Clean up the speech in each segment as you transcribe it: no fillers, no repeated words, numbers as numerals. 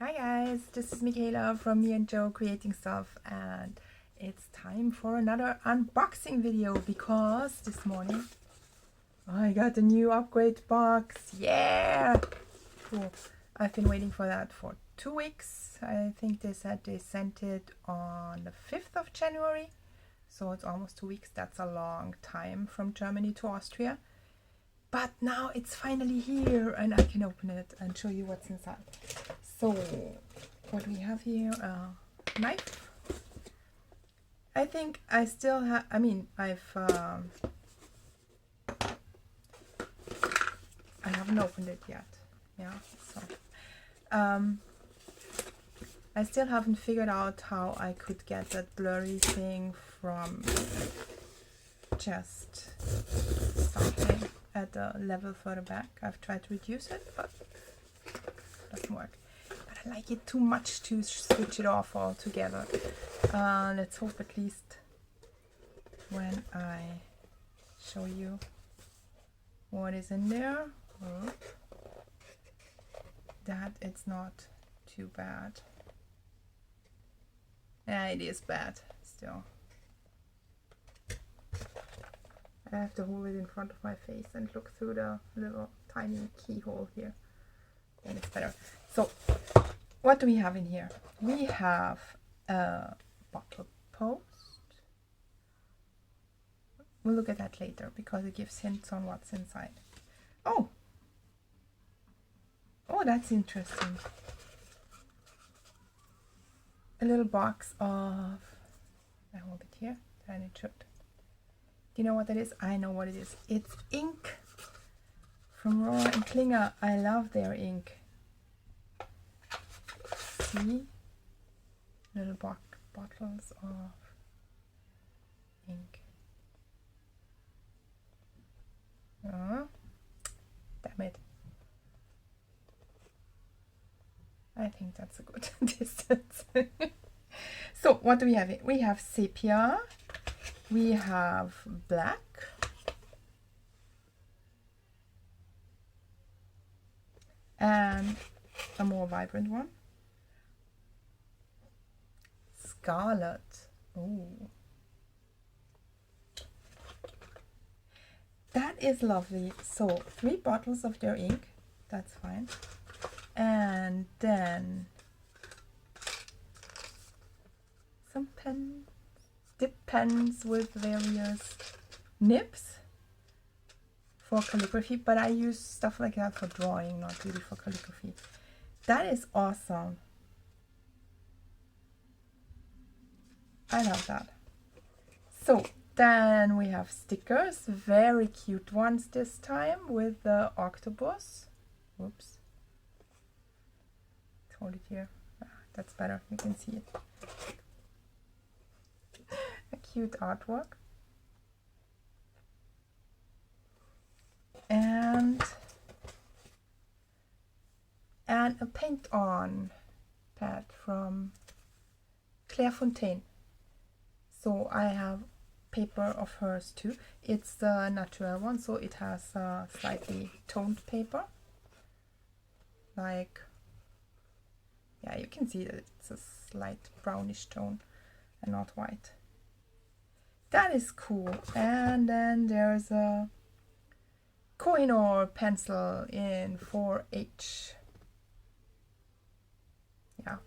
Hi guys, this is Michaela from Me and Joe Creating Stuff, and it's time for another unboxing video because this morning I got a new upgrade box. Yeah! Cool. I've been waiting for that for 2 weeks. I think they said they sent it on the 5th of January, so it's almost 2 weeks. That's a long time from Germany to Austria. But now it's finally here and I can open it and show you what's inside. So, what we have here, a knife. I think I still have, I haven't opened it yet. Yeah, so, I still haven't figured out how I could get that blurry thing from just something at a level further back. I've tried to reduce it, but it doesn't work. But I like it too much to switch it off altogether. Let's hope at least when I show you what is in there, that it's not too bad. Yeah, it is bad still. I have to hold it in front of my face and look through the little tiny keyhole here. And it's better. So, what do we have in here? We have a bottle post. We'll look at that later because it gives hints on what's inside. Oh! Oh, that's interesting. A little box of... I hold it here, and it should. Do you know what that is? I know what it is. It's ink from Rohr and Klinger. I love their ink. See? Little bottles of ink. Oh, damn it. I think that's a good distance. So, what do we have here? We have sepia. We have black, and a more vibrant one, scarlet. Oh, that is lovely. So 3 bottles of their ink, that's fine, and then some pens. Dip pens with various nibs for calligraphy, but I use stuff like that for drawing, not really for calligraphy. That is awesome. I love that. So then we have stickers, very cute ones this time with the octopus. Whoops. Let's hold it here. That's better, you can see it. Cute artwork, and a paint on pad from Claire Fontaine. So I have paper of hers too. It's the natural one, so it has a slightly toned paper, like, yeah, you can see that it's a slight brownish tone and not white. That is cool. And then there's a Kohinoor pencil in 4H. Yeah,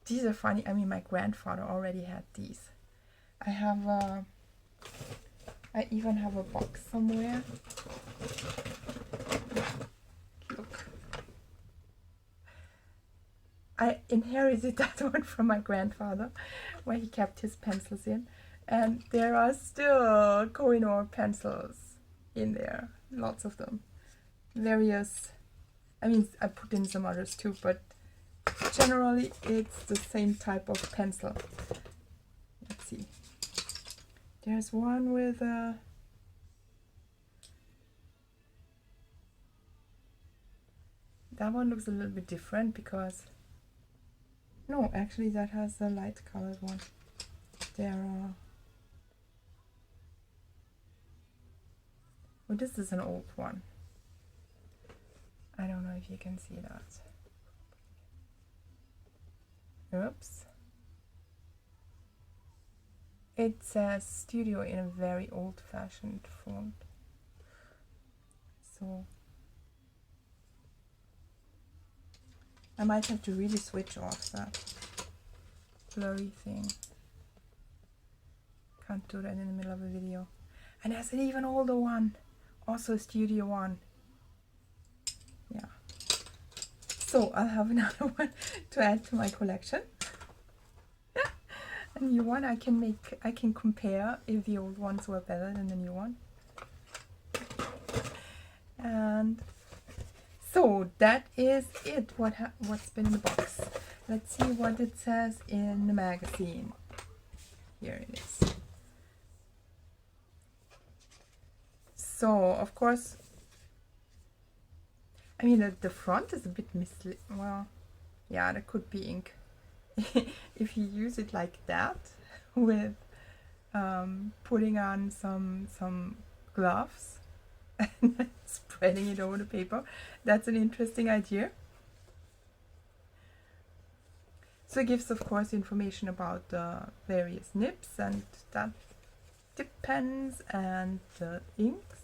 these are funny. I mean, my grandfather already had these. I even have a box somewhere. Look, I inherited that one from my grandfather, where he kept his pencils in. And there are still Kohinoor pencils in there, lots of them. Various, I mean, I put in some others too, but generally it's the same type of pencil. Let's see. There's one with a... That one looks a little bit different because... No, actually that has a light colored one. There are... Oh, this is an old one. I don't know if you can see that. Oops. It says studio in a very old-fashioned font. So I might have to really switch off that blurry thing. Can't do that in the middle of a video. And there's an even older one, also a studio one. Yeah. So I'll have another one to add to my collection. A new one I can compare if the old ones were better than the new one. And so that is it. What's been in the box? Let's see what it says in the magazine. Here it is. So of course, I mean the front is a bit misleading. Well, yeah, there could be ink. If you use it like that, with putting on some gloves and spreading it over the paper, that's an interesting idea. So it gives, of course, information about the various nibs and that tip pens and the inks.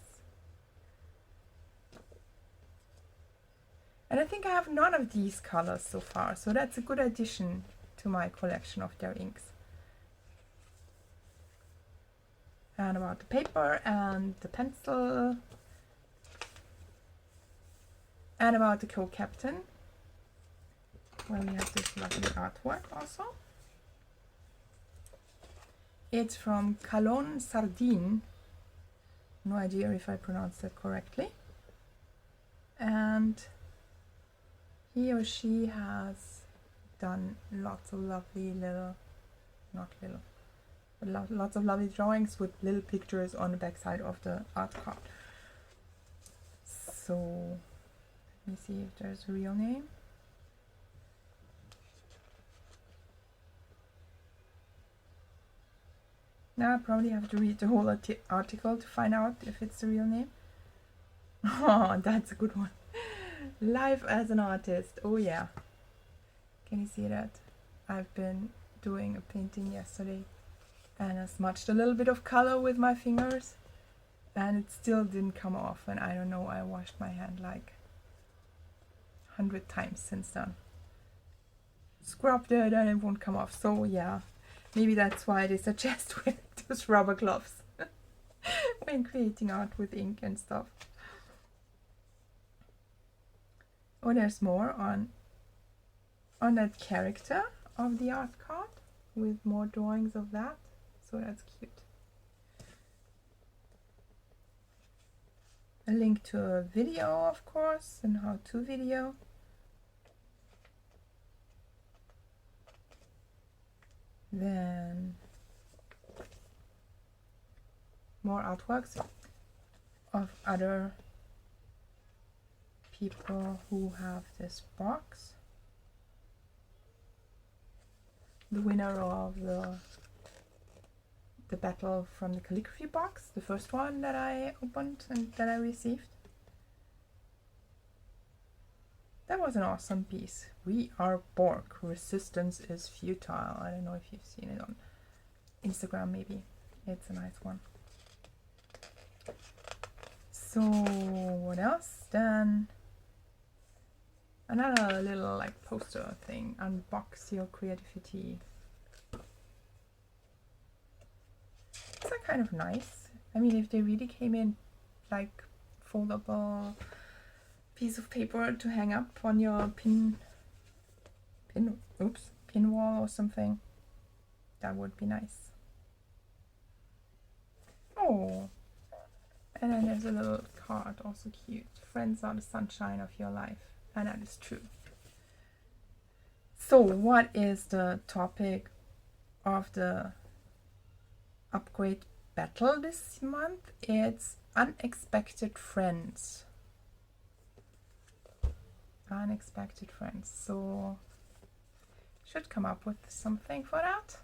And I think I have none of these colors so far, so that's a good addition to my collection of their inks. And about the paper and the pencil. And about the co-captain, where we have this lovely artwork also. It's from Calon Sardine. No idea if I pronounced that correctly. And he or she has done lots of lovely little, not little, but lots of lovely drawings with little pictures on the back side of the art card. So let me see if there's a real name. Now I probably have to read the whole article to find out if it's the real name. Oh, that's a good one. Life as an artist. Oh yeah. Can you see that? I've been doing a painting yesterday and I smudged a little bit of color with my fingers and it still didn't come off, and I don't know, I washed my hand like 100 times since then. Scrubbed it and it won't come off. So yeah, maybe that's why they suggest wearing those rubber gloves when creating art with ink and stuff. Oh, there's more on that character of the art card with more drawings of that, so that's cute. A link to a video, of course, and how-to video. Then more artworks of other people who have this box. The winner of the battle from the calligraphy box, the first one that I opened and that I received. That was an awesome piece. We are Borg. Resistance is futile. I don't know if you've seen it on Instagram, maybe. It's a nice one. So what else? Then another little like poster thing. Unbox your creativity. It's like kind of nice. I mean, if they really came in like foldable piece of paper to hang up on your pin wall or something, that would be nice. Oh, and then there's a little card, also cute. Friends are the sunshine of your life, and that is true. So what is the topic of the upgrade battle this month? It's unexpected friends. Unexpected friends. So should come up with something for that.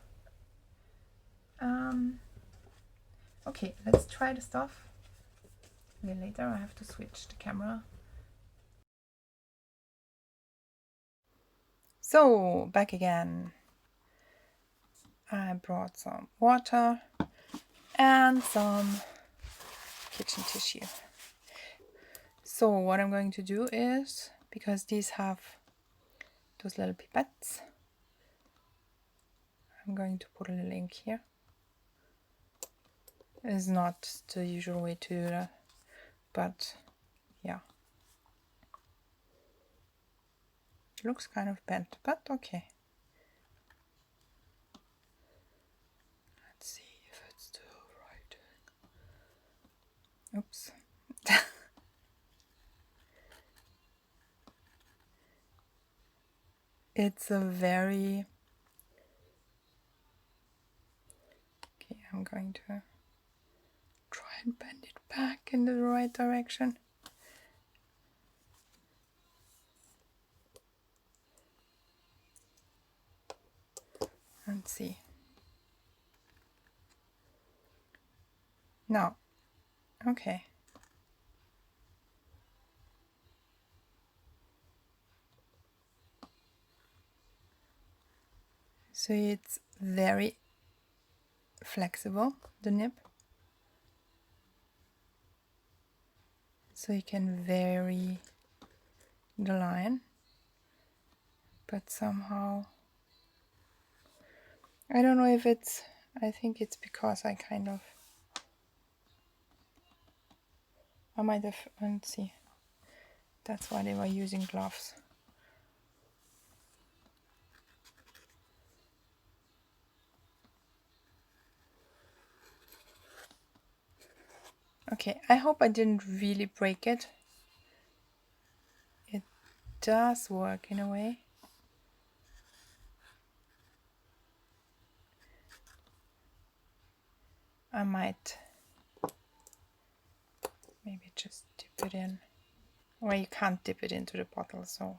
Okay, let's try the stuff. A little later I have to switch the camera. So back again. I brought some water and some kitchen tissue. So what I'm going to do is, because these have those little pipettes, I'm going to put a little ink here. It's not the usual way to do that, but yeah. It looks kind of bent, but okay. Let's see if it's still right. Oops. It's a very... Okay, I'm going to try and bend it back in the right direction. Let's see. Now, okay. So it's very flexible, the nib. So you can vary the line, but somehow, I don't know if it's, I think it's because I kind of, I might have, let's see, that's why they were using gloves. Okay, I hope I didn't really break it. It does work in a way. I might maybe just dip it in. Well, you can't dip it into the bottle, so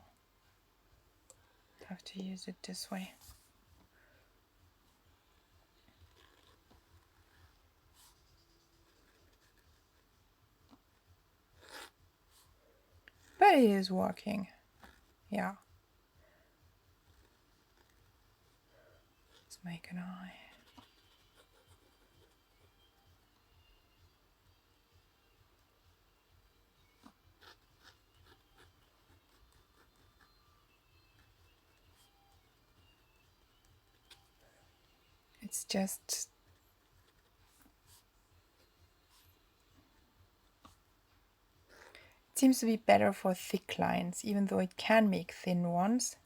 I have to use it this way. But it is working. Yeah. Let's make an eye. It's just, it seems to be better for thick lines, even though it can make thin ones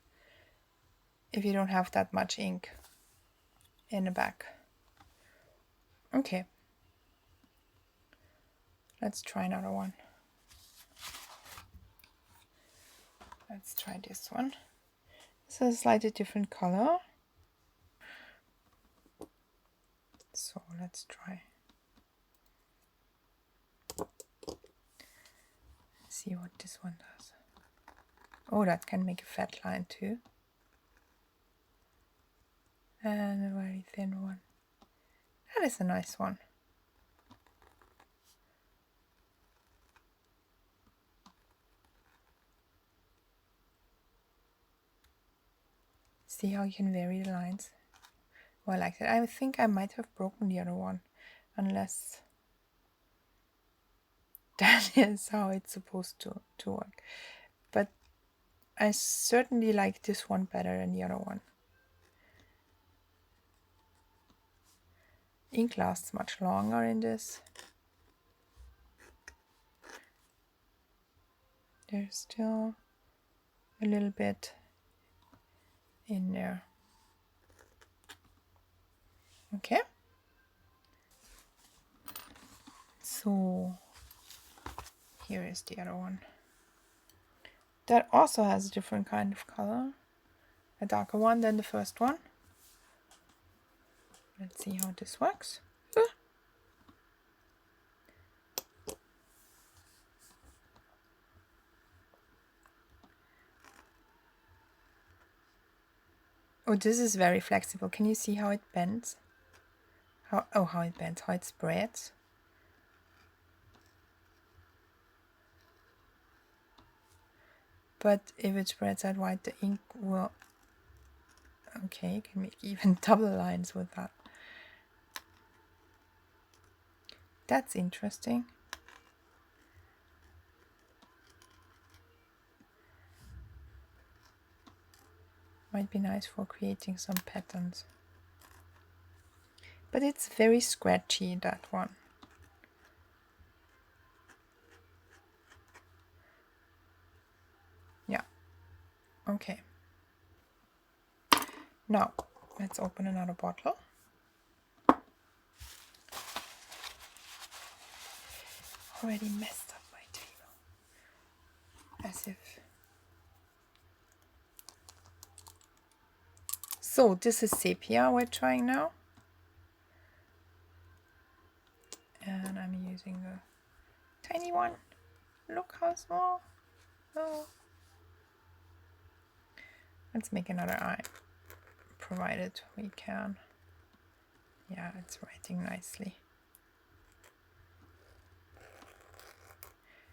if you don't have that much ink in the back. Okay, let's try another one. Let's try this one. It's a slightly different color. So let's try. See what this one does. Oh, that can make a fat line too. And a very thin one. That is a nice one. See how you can vary the lines? Well, I like that. I think I might have broken the other one, unless that is how it's supposed to work. But I certainly like this one better than the other one. Ink lasts much longer in this. There's still a little bit in there. Okay. So here is the other one. That also has a different kind of color. A darker one than the first one. Let's see how this works. Oh, this is very flexible. Can you see how it bends? How it bends, how it spreads. But if it spreads out wide, the ink will Okay, you can make even double lines with that. That's interesting. Might be nice for creating some patterns. But it's very scratchy, that one. Yeah. Okay. Now, let's open another bottle. Already messed up my table. As if. So, this is sepia we're trying now. And I'm using a tiny one. Look how small. Oh. Let's make another eye, provided we can. Yeah, it's writing nicely.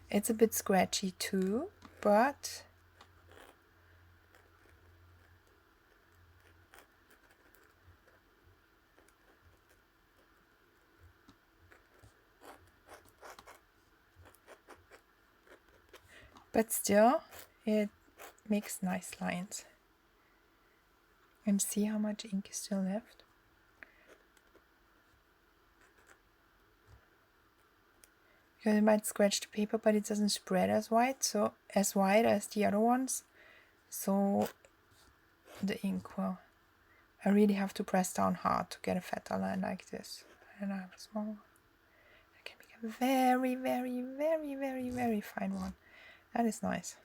It's a bit scratchy too, but still it makes nice lines. And see how much ink is still left. Because it might scratch the paper, but it doesn't spread as wide, so as wide as the other ones. So the ink will. I really have to press down hard to get a fatter line like this. And I have a small one. I can make a very, very, very, very, very fine one. That is nice.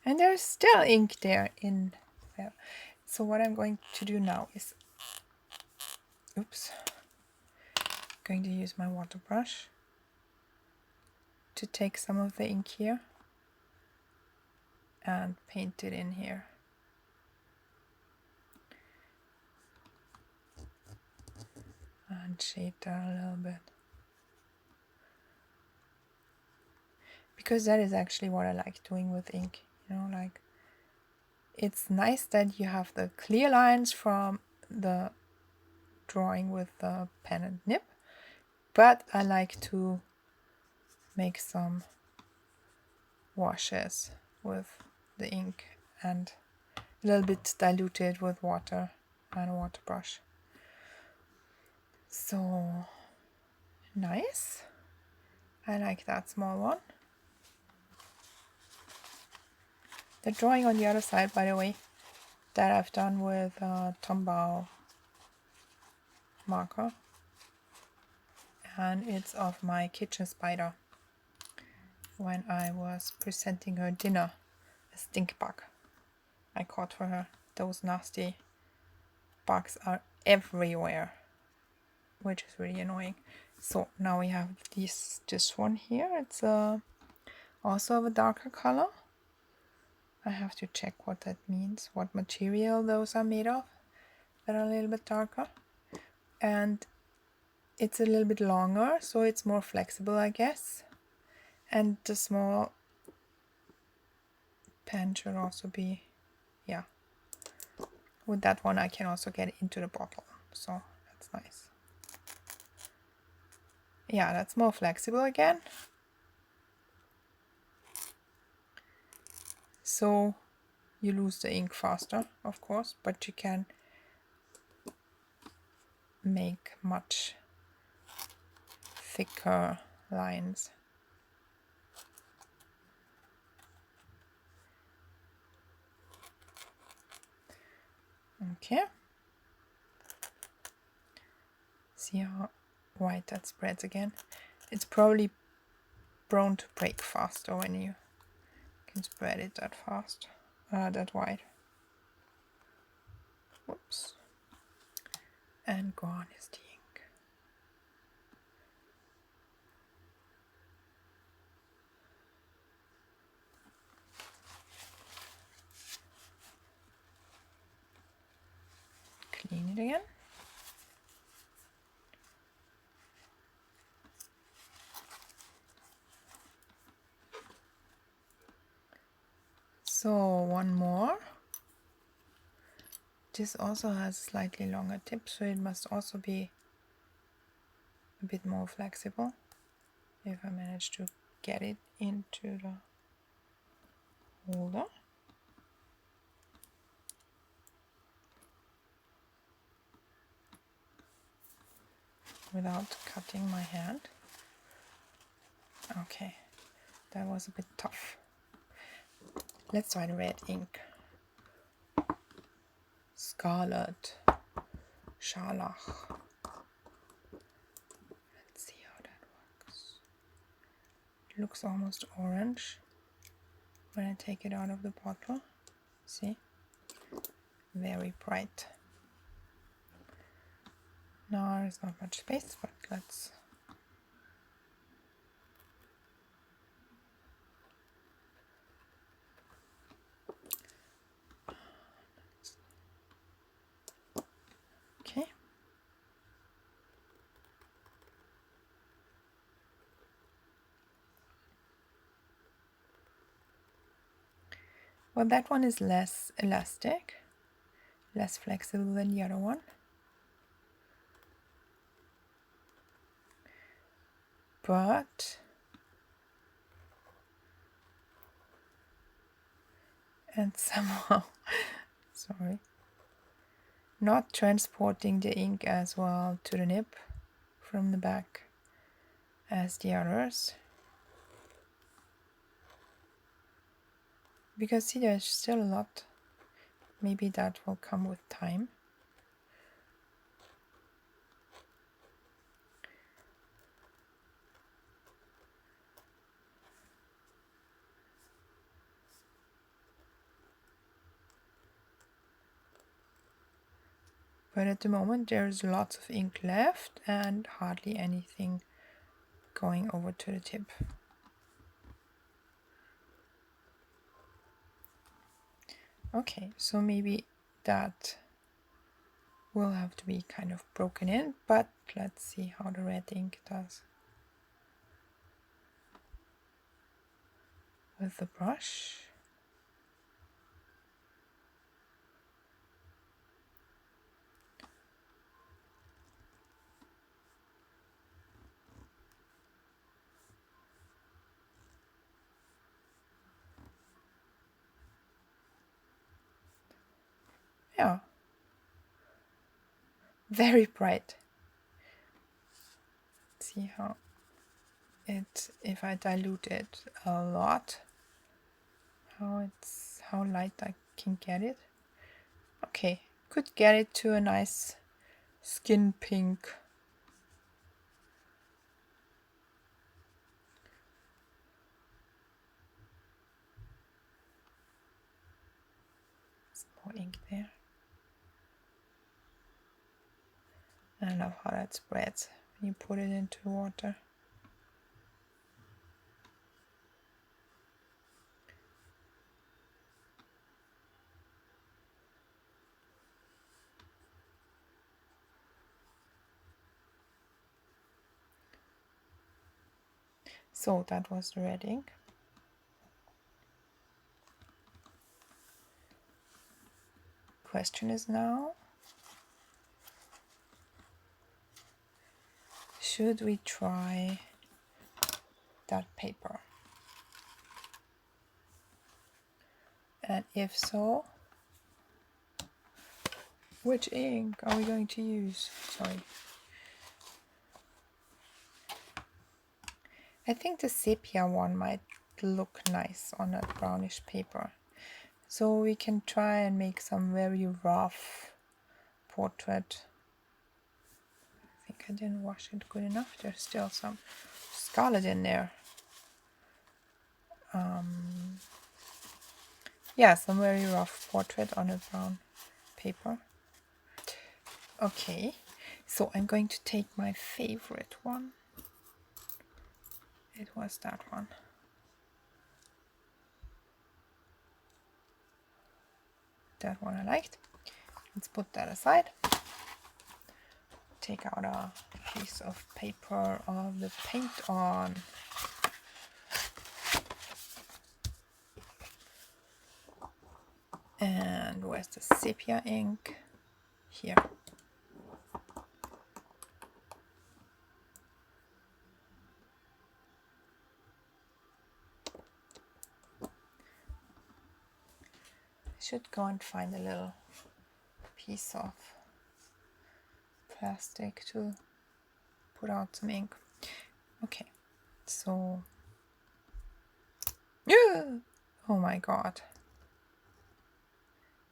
And there's still ink there in there. So what I'm going to do now is, going to use my water brush to take some of the ink here and paint it in here. And shade that a little bit. Because that is actually what I like doing with ink. You know, like, it's nice that you have the clear lines from the drawing with the pen and nib, but I like to make some washes with the ink and a little bit diluted with water and a water brush. So nice. I like that small one. The drawing on the other side, by the way, that I've done with Tombow marker, and it's of my kitchen spider when I was presenting her dinner, a stink bug I caught for her. Those nasty bugs are everywhere, which is really annoying. So now we have this one here. It's also of a darker color. I have to check what that means, what material those are made of that are a little bit darker. And it's a little bit longer, so it's more flexible, I guess. And the small pen should also be, yeah. With that one I can also get into the bottle, so that's nice. Yeah, that's more flexible again. So you lose the ink faster, of course, but you can make much thicker lines. Okay. See how white that spreads again. It's probably prone to break faster when you can spread it that fast, that wide. Whoops. And gone is the ink. clean it again. So one more. This also has slightly longer tip, so it must also be a bit more flexible. If I manage to get it into the holder. Without cutting my hand. Okay, that was a bit tough. Let's try the red ink. Scarlet. Scharlach. Let's see how that works. It looks almost orange when I take it out of the bottle. See? Very bright. Now there's not much space, but let's... Okay. Well, that one is less elastic, less flexible than the other one. But and somehow sorry, not transporting the ink as well to the nib from the back as the others, because see, there's still a lot. Maybe that will come with time. But at the moment there's lots of ink left and hardly anything going over to the tip. Okay, so maybe that will have to be kind of broken in, but let's see how the red ink does. With the brush. Yeah, very bright. See how it, if I dilute it a lot, how light I can get it. Okay, could get it to a nice skin pink. Some more ink there. I love how that spreads when you put it into water. So that was the red ink. Question is now, should we try that paper? And if so, which ink are we going to use? Sorry. I think the sepia one might look nice on a brownish paper. So we can try and make some very rough portrait. I think I didn't wash it good enough. There's still some scarlet in there. Yeah, some very rough portrait on a brown paper. Okay, so I'm going to take my favorite one. It was that one. That one I liked. Let's put that aside. take out a piece of paper of the paint on. And where's the sepia ink? Here. I should go and find a little piece of plastic to put out some ink. Okay, so oh my god,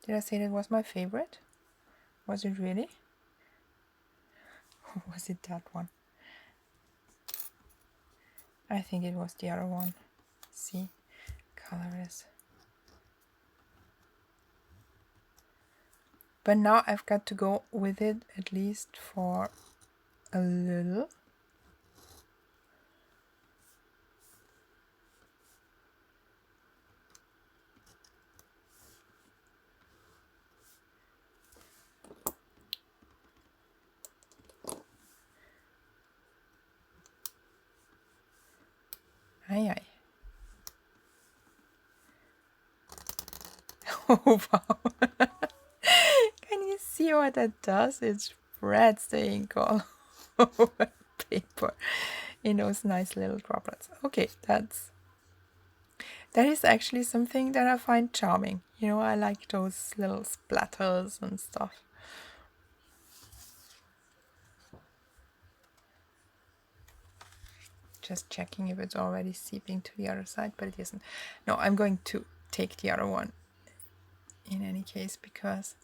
did I say that was my favorite? Was it really? Or was it that one? I think it was the other one. See, color is. But now I've got to go with it at least for a little. Aye, aye. Oh, wow. Can you see what that does? It spreads the ink all over paper in those nice little droplets. Okay, that is actually something that I find charming. You know, I like those little splatters and stuff. Just checking if it's already seeping to the other side, but it isn't. No, I'm going to take the other one in any case, because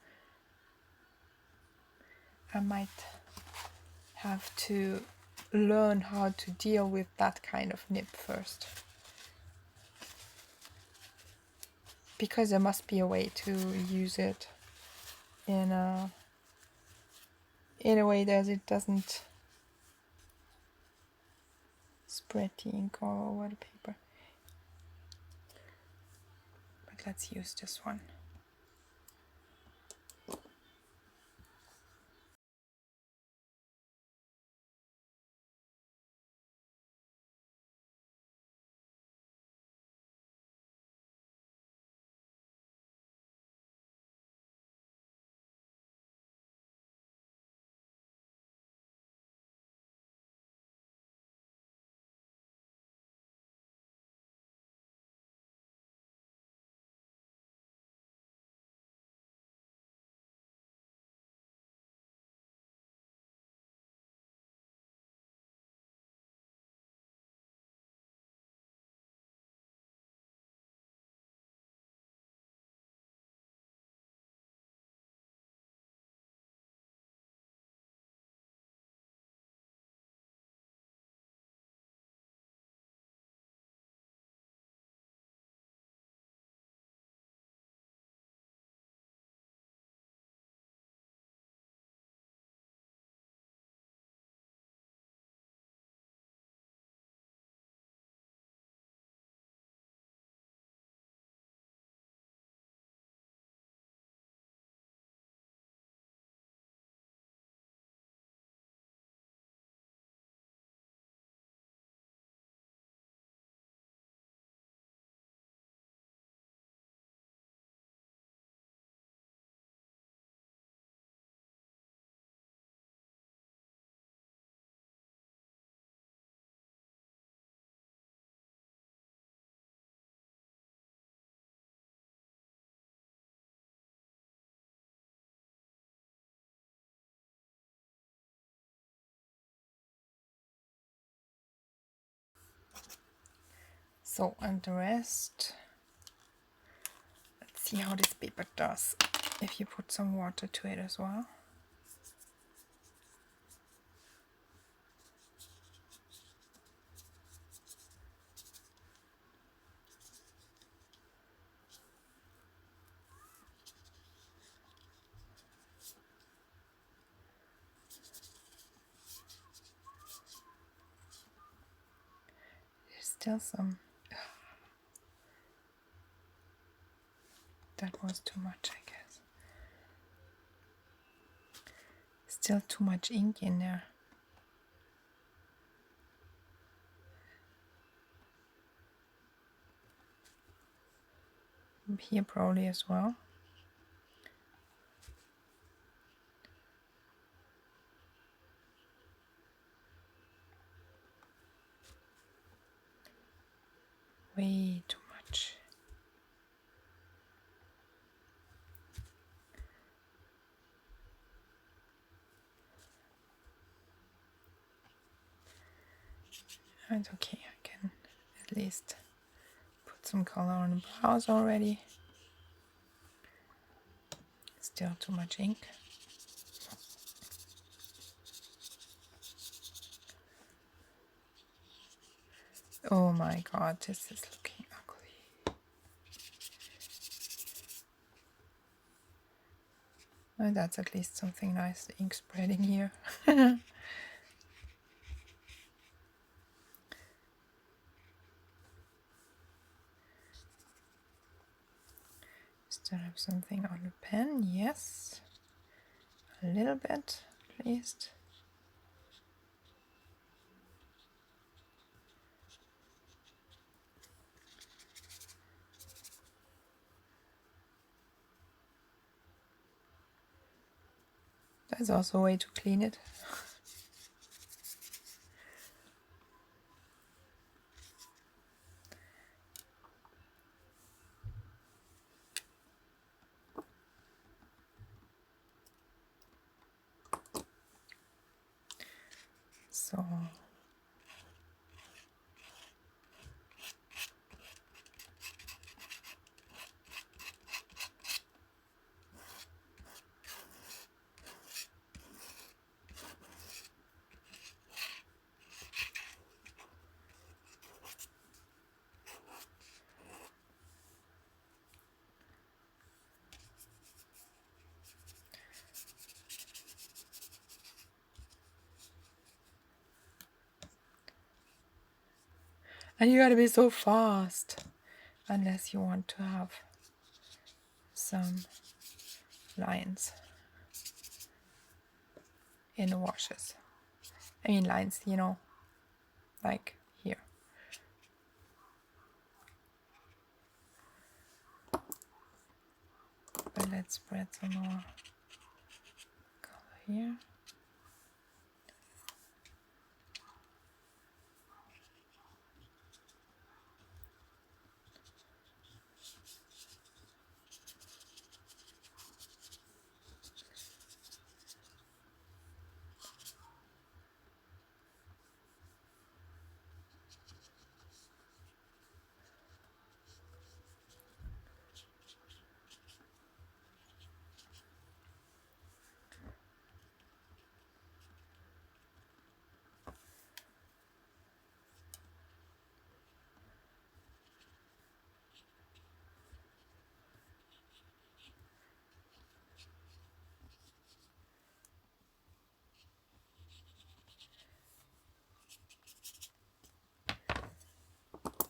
I might have to learn how to deal with that kind of nib first. Because there must be a way to use it in a way that it doesn't spread the ink all over the paper. But let's use this one. So, and the rest, let's see how this paper does if you put some water to it as well. There's still some. That was too much, I guess. Still too much ink in there. Here probably as well. Way too much. It's okay, I can at least put some color on the brows already. Still too much ink. Oh my god, this is looking ugly. Oh, that's at least something nice, the ink spreading here. Still have something on the pen, yes. A little bit, at least. There's also a way to clean it. So and you gotta be so fast, unless you want to have some lines in the washes. I mean lines, you know, like here. But let's spread some more color here.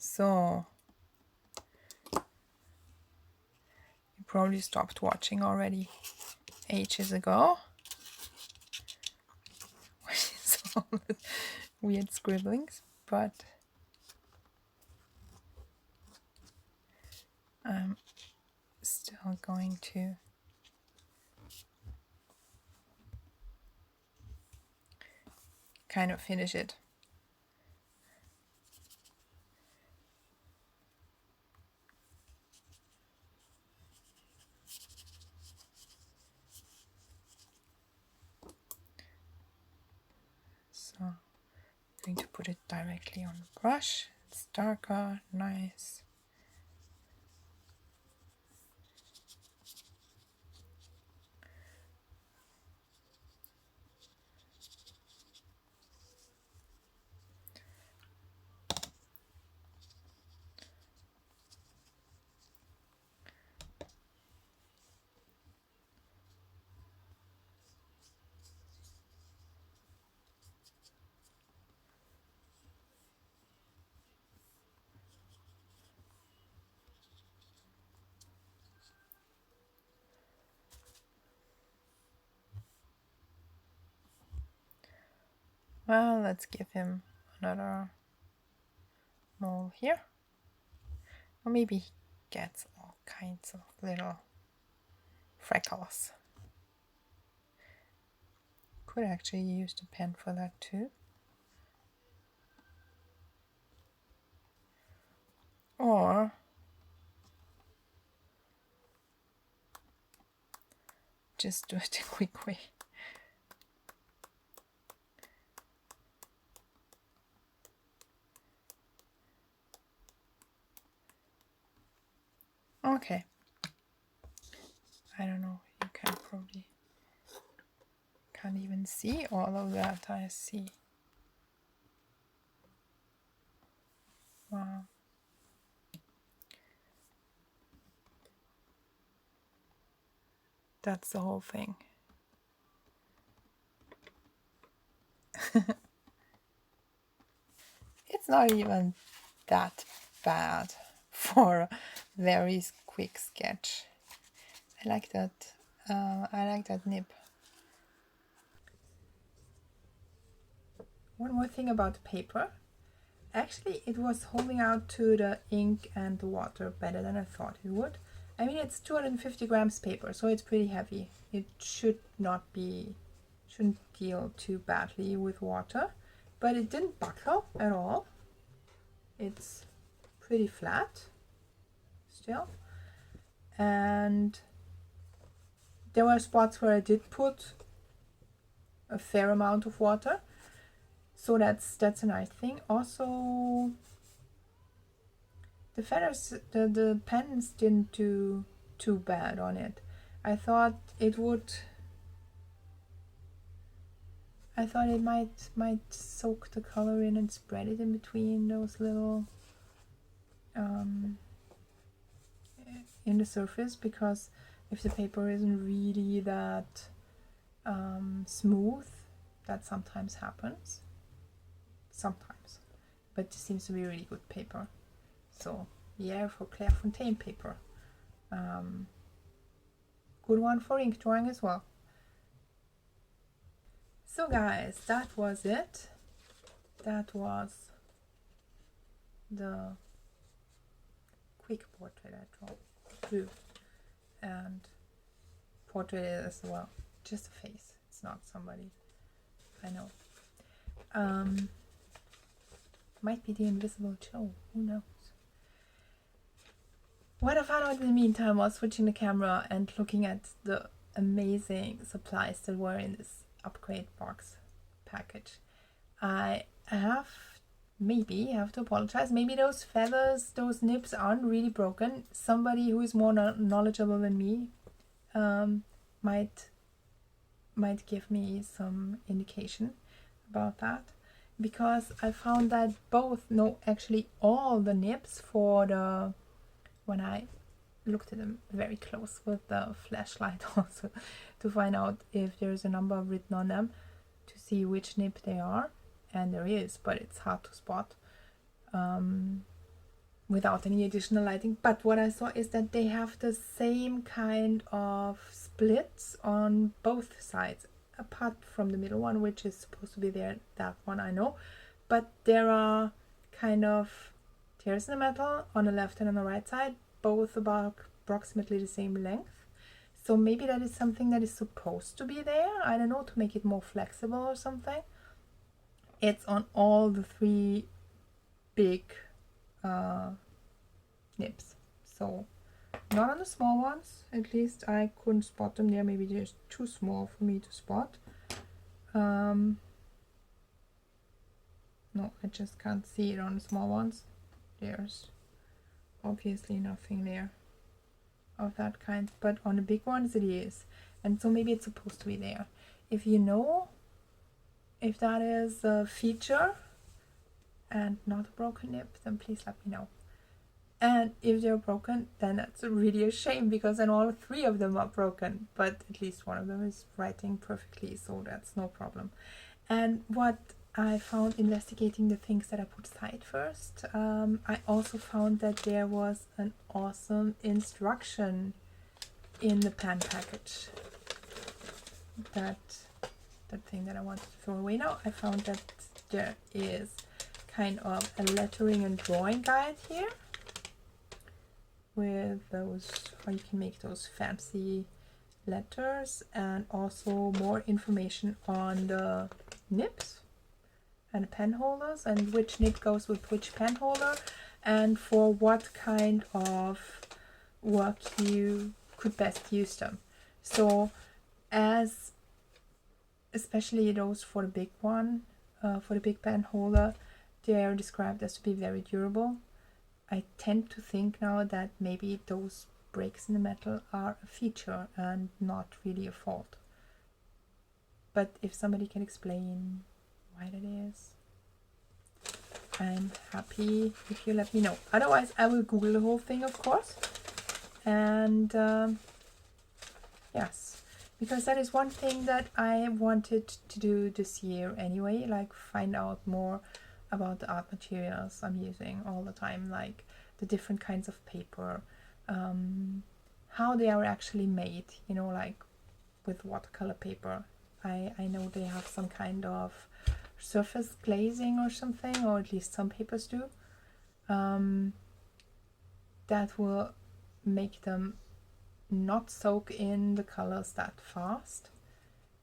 So you probably stopped watching already ages ago. All the weird scribblings, but I'm still going to kind of finish it. So I'm going to put it directly on the brush. It's darker, nice. Well, let's give him another mole here. Or maybe he gets all kinds of little freckles. Could actually use the pen for that too. Or just do it a quick way. Okay. I don't know, you can probably can't even see all of that, I see. Wow. That's the whole thing. It's not even that bad for a very quick sketch. I like that. I like that nib. One more thing about the paper. Actually, it was holding out to the ink and the water better than I thought it would. I mean, it's 250 grams paper, so it's pretty heavy. It shouldn't deal too badly with water, but it didn't buckle at all. It's pretty flat still. And there were spots where I did put a fair amount of water, so that's a nice thing. Also, the feathers, the pens didn't do too bad on it. I thought it might soak the color in and spread it in between those little in the surface, because if the paper isn't really that smooth, that sometimes happens. Sometimes, but it seems to be really good paper. So yeah, for Clairefontaine paper. Good one for ink drawing as well. So guys, that was it. That was the quick portrait I drew, and portrait as well, just a face. It's not somebody I know. Might be the Invisible Joe, who knows. What I found out in the meantime was switching the camera and looking at the amazing supplies that were in this upgrade box package. I have to apologize. Maybe those feathers, those nibs aren't really broken. Somebody who is more knowledgeable than me might give me some indication about that, because I found that actually all the nibs for the, when I looked at them very close with the flashlight also to find out if there's a number written on them to see which nib they are, and there is, but it's hard to spot without any additional lighting. But what I saw is that they have the same kind of splits on both sides, apart from the middle one, which is supposed to be there, that one I know, but there are kind of tears in the metal on the left and on the right side, both about approximately the same length. So maybe that is something that is supposed to be there, I don't know, to make it more flexible or something. It's on all the three big nibs, so not on the small ones. At least I couldn't spot them there. Maybe they're too small for me to spot. No, I just can't see it on the small ones. There's obviously nothing there of that kind, but on the big ones it is, and so maybe it's supposed to be there. If you know if that is a feature and not a broken nib, then please let me know. And if they're broken, then that's really a shame, because then all three of them are broken, but at least one of them is writing perfectly, so that's no problem. And what I found investigating the things that I put aside first, I also found that there was an awesome instruction in the pen package. That thing that I wanted to throw away now, I found that there is kind of a lettering and drawing guide here with those, how you can make those fancy letters, and also more information on the nibs and pen holders and which nib goes with which pen holder and for what kind of work you could best use them. So as especially those for the big one, for the big pen holder, they are described as to be very durable. I tend to think now that maybe those breaks in the metal are a feature and not really a fault. But if somebody can explain why that is, I'm happy if you let me know. Otherwise, I will Google the whole thing, of course. And yes, because that is one thing that I wanted to do this year anyway, like find out more about the art materials I'm using all the time, like the different kinds of paper, how they are actually made, you know, like with watercolor paper. I know they have some kind of surface glazing or something, or at least some papers do, that will make them not soak in the colors that fast.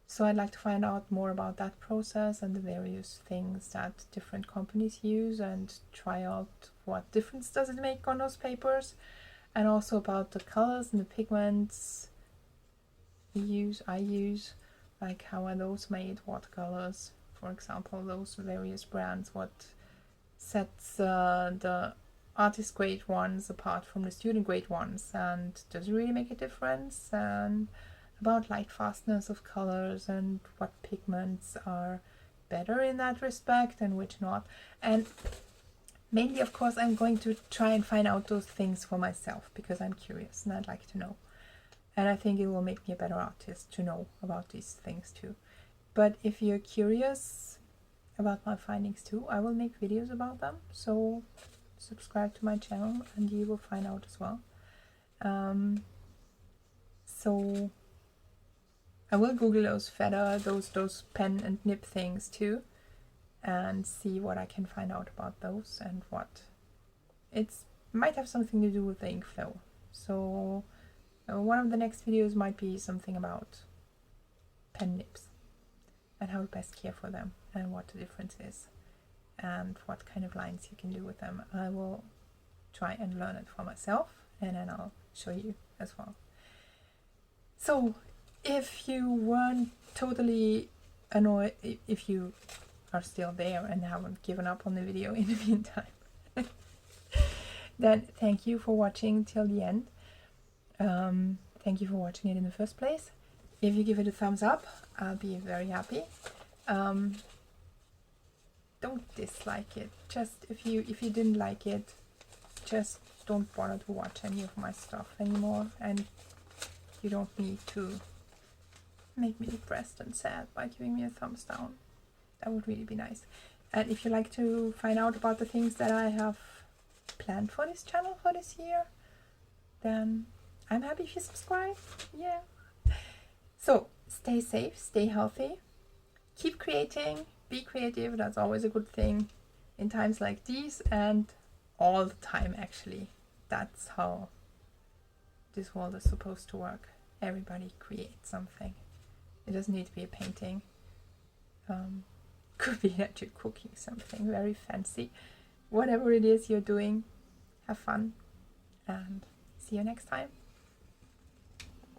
So I'd like to find out more about that process and the various things that different companies use and try out what difference does it make on those papers, and also about the colors and the pigments I use, like how are those made, watercolors, for example, those various brands, what sets the artist grade ones apart from the student grade ones, and does it really make a difference, and about light fastness of colors and what pigments are better in that respect and which not. And mainly, of course, I'm going to try and find out those things for myself because I'm curious and I'd like to know. And I think it will make me a better artist to know about these things too. But if you're curious about my findings too, I will make videos about them. So subscribe to my channel and you will find out as well. So I will Google those feather, those pen and nib things too, and see what I can find out about those and what it's might have something to do with the ink flow. So one of the next videos might be something about pen nibs and how to best care for them and what the difference is and what kind of lines you can do with them. I will try and learn it for myself and then I'll show you as well. So if you weren't totally annoyed, if you are still there and haven't given up on the video in the meantime, then thank you for watching till the end. Thank you for watching it in the first place. If you give it a thumbs up, I'll be very happy. Don't dislike it. Just if you didn't like it, just don't bother to watch any of my stuff anymore, and you don't need to make me depressed and sad by giving me a thumbs down. That would really be nice. And if you like to find out about the things that I have planned for this channel for this year, then I'm happy if you subscribe. Yeah. So stay safe, stay healthy, keep creating, be creative. That's always a good thing in times like these and all the time actually. That's how this world is supposed to work. Everybody creates something. It doesn't need to be a painting. Could be that you're cooking something very fancy. Whatever it is you're doing, have fun and see you next time.